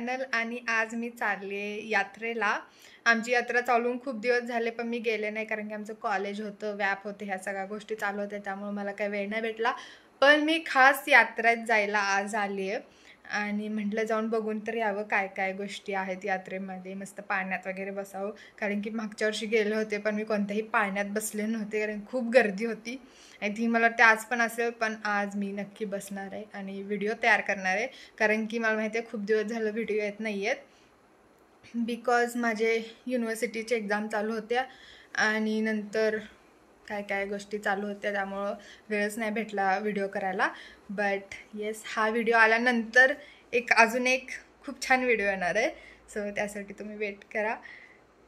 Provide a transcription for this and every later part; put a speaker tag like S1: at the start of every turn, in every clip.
S1: Channel आणि आज मी चालले यात्रेला। आमची यात्रा चालून खूप दिवस झाले पण मी गेले नाही कारण की आमचं कॉलेज होतं, व्याप होते, ह्या सगळ्या गोष्टी चालू होत्या त्यामुळे मला काही वेळ नाही भेटला। पण मी खास यात्रेत जायला आज आली आहे आणि म्हटलं जाऊन बघून तर यावं काय काय गोष्टी आहेत यात्रेमध्ये। मस्त पाण्यात वगैरे बसावं कारण की मागच्या वर्षी गेले होते पण मी कोणत्याही पाण्यात बसले नव्हते कारण खूप गर्दी होती। आय थिंक मला ते आज पण असेल पण आज मी नक्की बसणार आहे आणि व्हिडिओ तयार करणार आहे कारण की मला माहिती आहे खूप दिवस झालं व्हिडिओ येत नाही आहेत बिकॉज माझे युनिव्हर्सिटीचे एक्झाम चालू होत्या आणि नंतर काय काय गोष्टी चालू होत्या त्यामुळं वेळच नाही भेटला व्हिडिओ करायला। बट येस, हा व्हिडिओ आल्यानंतर अजून एक खूप छान व्हिडिओ येणार आहे, सो त्यासाठी तुम्ही वेट करा।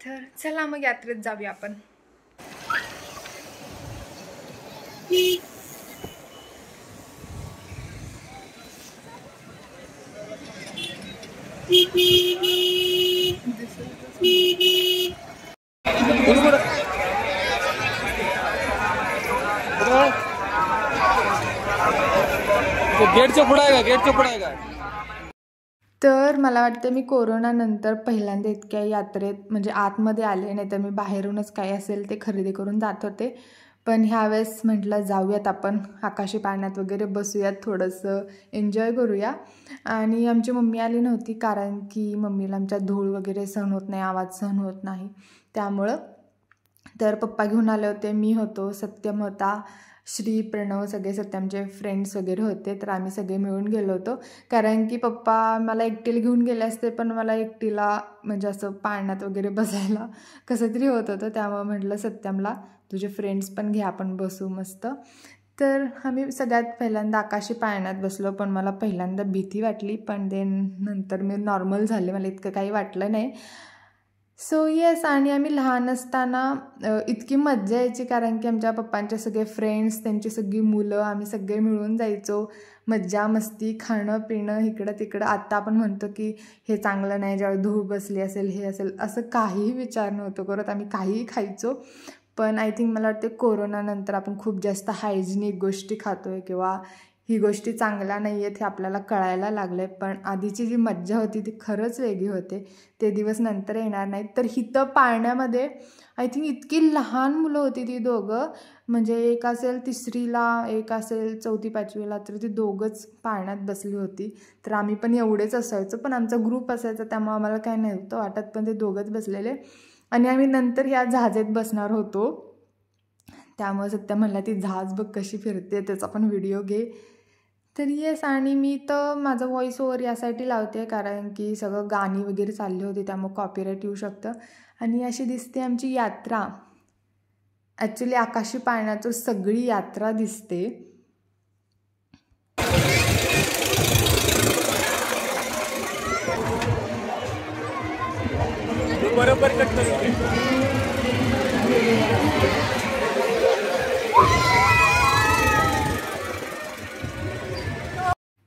S1: तर चला मग यात्रेत जाऊया आपण।
S2: गेटच्या पुढे आहे का? गेटच्या पुढे आहे का?
S1: तर मला वाटतं मी कोरोनानंतर पहिल्यांदा इतक्या यात्रेत म्हणजे आतमध्ये आले, नाही तर मी बाहेरूनच काय असेल ते खरेदी करून जात होते। पण ह्यावेळेस म्हटलं जाऊयात आपण आकाशी पाण्यात वगैरे बसूयात, थोडंसं एन्जॉय करूया। आणि आमची मम्मी आली नव्हती कारण की मम्मीला आमच्या धूळ वगैरे सहन होत नाही, आवाज सहन होत नाही त्यामुळं। तर पप्पा घेऊन आले होते, मी होतो, सत्यम होता, श्री, प्रणव, सगळे सत्यमचे फ्रेंड्स वगैरे होते। तर आम्ही सगळे मिळून गेलो होतो कारण की पप्पा मला एकटीला घेऊन गेले असते पण मला एकटीला म्हणजे असं पाण्यात वगैरे बसायला कसं तरी होत होतं, त्यामुळे म्हटलं सत्यमला तुझे फ्रेंड्स पण घे, आपण बसू मस्त। तर आम्ही सगळ्यात पहिल्यांदा आकाशी पाण्यात बसलो पण मला पहिल्यांदा भीती वाटली पण नंतर मी नॉर्मल झाले, मला इतकं काही वाटलं नाही। सो येस, आणि आम्ही लहान असताना इतकी मज्जा यायची कारण की आमच्या पप्पांचे सगळे फ्रेंड्स, त्यांची सगळी मुलं, आम्ही सगळे मिळून जायचो, मज्जा मस्ती, खाणं पिणं इकडं तिकडं। आत्ता आपण म्हणतो की हे चांगलं नाही, ज्यावेळी धूळ बसली असेल हे असेल, असं काहीही विचार नव्हतो करत, आम्ही काहीही खायचो। पण आय थिंक मला वाटते कोरोनानंतर आपण खूप जास्त हायजिनिक गोष्टी खातोय किंवा ही गोष्टी चांगल्या नाही आहेत हे आपल्याला कळायला लागलं आहे। पण आधीची जी मज्जा होती ती खरंच वेगळी होते, ते दिवस नंतर येणार नाहीत। तर हिथं पाळण्यामध्ये आय थिंक इतकी लहान मुलं होती ती दोघं, म्हणजे एक असेल 3रीला, एक असेल 4वी-5वीला, तर ती दोघंच पाळण्यात बसली होती। तर आम्ही पण एवढेच असायचो पण आमचा ग्रुप असायचा त्यामुळे आम्हाला काय नव्हतं वाटत, पण ते दोघंच बसलेले। आणि आम्ही नंतर ह्या जहाजेत बसणार होतो त्यामुळे सत्य म्हणला ती जहाज बघ कशी फिरते, त्याचा पण व्हिडिओ घे। तर येस, आणि मी तर माझं व्हॉइस ओव्हर यासाठी लावते कारण की सगळं गाणी वगैरे चालली होती त्यामुळे कॉपीराईट येऊ शकतं। आणि अशी दिसते आमची यात्रा, ॲक्च्युली आकाशी पाळण्याचं सगळी यात्रा दिसते।
S2: बरोबर कट करू।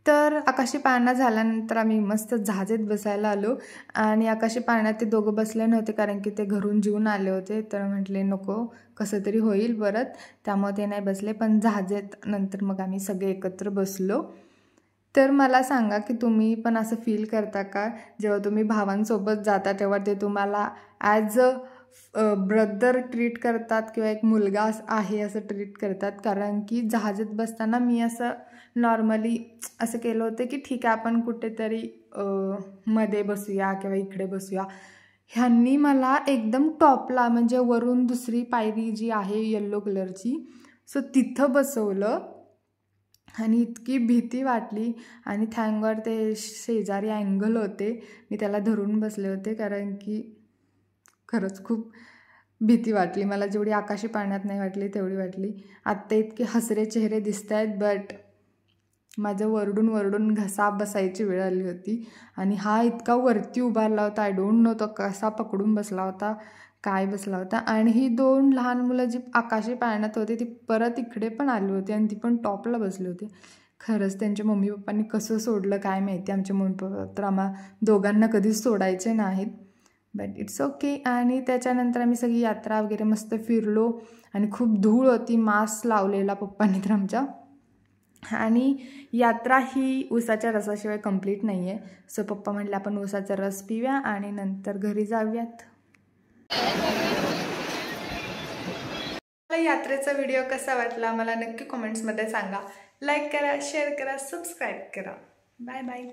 S1: तर आकाशी पाळणा झाल्यानंतर आम्ही मस्त जहाजेत बसायला आलो आणि आकाशी पाळण्यात ते दोघं बसले नव्हते कारण की ते घरून जेवून आले होते, तर म्हटले नको कसं तरी होईल परत, त्यामुळे ते नाही बसले। पण जहाजेत नंतर मग आम्ही सगळे एकत्र बसलो। तर मला सांगा की तुम्ही पण असं फील करता का जेव्हा तुम्ही भावांसोबत जाता तेव्हा ते तुम्हाला ॲज अ ब्रदर ट्रीट करतात किंवा एक मुलगा आहे असं ट्रीट करतात? कारण की जहाजात बसताना मी असं नॉर्मली असं केलं होतं की ठीक आहे आपण कुठेतरी मध्ये बसूया किंवा इकडे बसूया, ह्यांनी मला एकदम टॉपला म्हणजे वरून दुसरी पायरी जी आहे येल्लो कलरची, सो तिथं बसवलं आणि इतकी भीती वाटली। आणि थँक गॉड ते शेजारी अँगल होते, मी त्याला धरून बसले होते कारण की खरंच खूप भीती वाटली मला, जेवढी आकाशी पाळण्यात नाही वाटली तेवढी वाटली। आत्ता इतके हसरे चेहरे दिसत आहेत बट माझं वरडून वरडून घसा बसायची वेळ आली होती। आणि हा इतका वरती उभारला होता, आय डोंट नो तो कसा पकडून बसला होता, काय बसला होता। आणि ही दोन लहान मुलं जी आकाशी पाळण्यात होती ती परत इकडे पण आली होती आणि ती पण टॉपला बसली होती। खरंच त्यांच्या मम्मी पप्पांनी कसं सोडलं काय माहिती, आमच्या मम्मी पप्पा तर आम्हा दोघांना कधीच सोडायचे नाहीत, बट इट्स ओके। आणि त्याच्यानंतर आम्ही सगळी यात्रा वगैरे मस्त फिरलो आणि खूप धूळ होती, मास्क लावलेला पप्पांनी तर आमच्या, आणि यात्रा ही ऊसाच्या रसाशिवाय कंप्लीट नाही आहे. सो पप्पा म्हटले आपण ऊसाचा रस पिऊया आणि नंतर घरी जाऊयात. मला यात्रेचा व्हिडिओ कसा वाटला मला नक्की कमेंट्समध्ये सांगा. लाईक करा, शेअर करा, सबस्क्राईब करा. Bye bye.